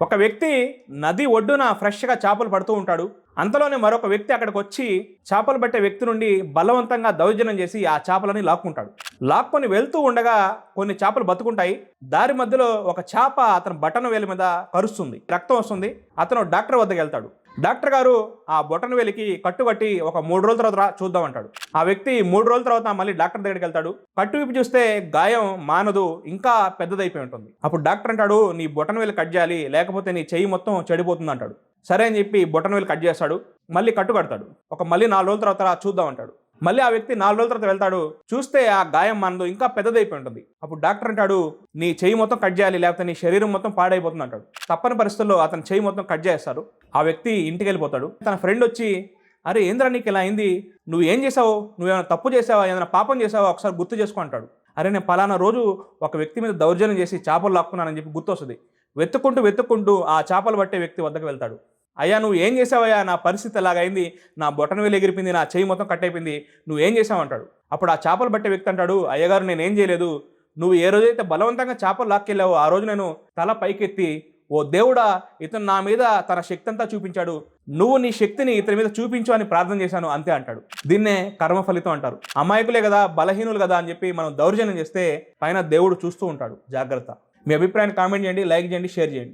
ఒక వ్యక్తి నది ఒడ్డున ఫ్రెష్గా చేపలు పడుతూ ఉంటాడు. అంతలోనే మరొక వ్యక్తి అక్కడికి వచ్చి చేపలు పట్టే వ్యక్తి నుండి బలవంతంగా దౌర్జన్యం చేసి ఆ చేపలని లాక్కుంటాడు. లాక్కొని వెళ్తూ ఉండగా కొన్ని చేపలు బతుకుంటాయి. దారి మధ్యలో ఒక చేప అతని బటన్ వేలి మీద కరుస్తుంది, రక్తం వస్తుంది. అతను డాక్టర్ వద్దకు వెళ్తాడు. డాక్టర్ గారు ఆ బొటన వేలికి కట్టుకట్టి ఒక 3 రోజుల తర్వాత చూద్దాం అంటాడు. ఆ వ్యక్తి 3 రోజుల తర్వాత మళ్ళీ డాక్టర్ దగ్గరికి వెళ్తాడు. కట్టు విప్పి చూస్తే గాయం మానదు, ఇంకా పెద్దదైపోయి ఉంటుంది. అప్పుడు డాక్టర్ అంటాడు, నీ బొటన వేలు కట్ చేయాలి, లేకపోతే నీ చెయ్యి మొత్తం చెడిపోతుంది అంటాడు. సరే అని చెప్పి బొటన వేలు కట్ చేస్తాడు. మళ్ళీ కట్టు కడతాడు. మళ్ళీ 4 రోజుల తర్వాత చూద్దాం అంటాడు. మళ్ళీ ఆ వ్యక్తి 4 రోజుల తర్వాత వెళ్తాడు. చూస్తే ఆ గాయం మనదు, ఇంకా పెద్దదైపోయి ఉంటుంది. అప్పుడు డాక్టర్ అంటాడు, నీ చెయ్యి మొత్తం కట్ చేయాలి, లేకపోతే నీ శరీరం మొత్తం పాడైపోతుంది అంటాడు. తప్పని పరిస్థితుల్లో అతని చెయ్యి మొత్తం కట్ చేస్తారు. ఆ వ్యక్తి ఇంటికి వెళ్ళిపోతాడు. తన ఫ్రెండ్ వచ్చి, అరే ఏంద్రా నీకు ఇలా అయింది, నువ్వు ఏం చేసావు, నువ్వేమైనా తప్పు చేసావా, ఏదైనా పాపం చేసావా, ఒకసారి గుర్తు చేసుకో అంటాడు. అరే నేను పలానా రోజు ఒక వ్యక్తి మీద దౌర్జన్యం చేసి చేపలు లాక్కున్నానని చెప్పి గుర్తు వస్తుంది. వెతుక్కుంటూ ఆ చేపలు పట్టే వ్యక్తి వద్దకు వెళ్తాడు. అయ్యా నువ్వు ఏం చేసావయ్యా, నా పరిస్థితి ఎలాగైంది, నా బొటన వేలు ఎగిరిపోయింది, నా చెయ్యి మొత్తం కట్ అయిపోయింది, నువ్వేం చేసావు అంటాడు. అప్పుడు ఆ చేపలు పట్టే వ్యక్తి అంటాడు, అయ్యగారు నేనేం చేయలేదు, నువ్వు ఏ రోజైతే బలవంతంగా చేపలు లాక్కెళ్ళావో ఆ రోజు నేను తల పైకెత్తి, ఓ దేవుడా ఇతను నా మీద తన శక్తి అంతా చూపించాడు, నువ్వు నీ శక్తిని ఇతని మీద చూపించు అని ప్రార్థన చేశాను అంతే అంటాడు. దీన్నే కర్మ ఫలితం అంటారు. అమాయకులే కదా, బలహీనులు కదా అని చెప్పి మనం దౌర్జన్యం చేస్తే పైన దేవుడు చూస్తూ ఉంటాడు. జాగ్రత్త. మీ అభిప్రాయాన్ని కామెంట్ చేయండి, లైక్ చేయండి, షేర్ చేయండి.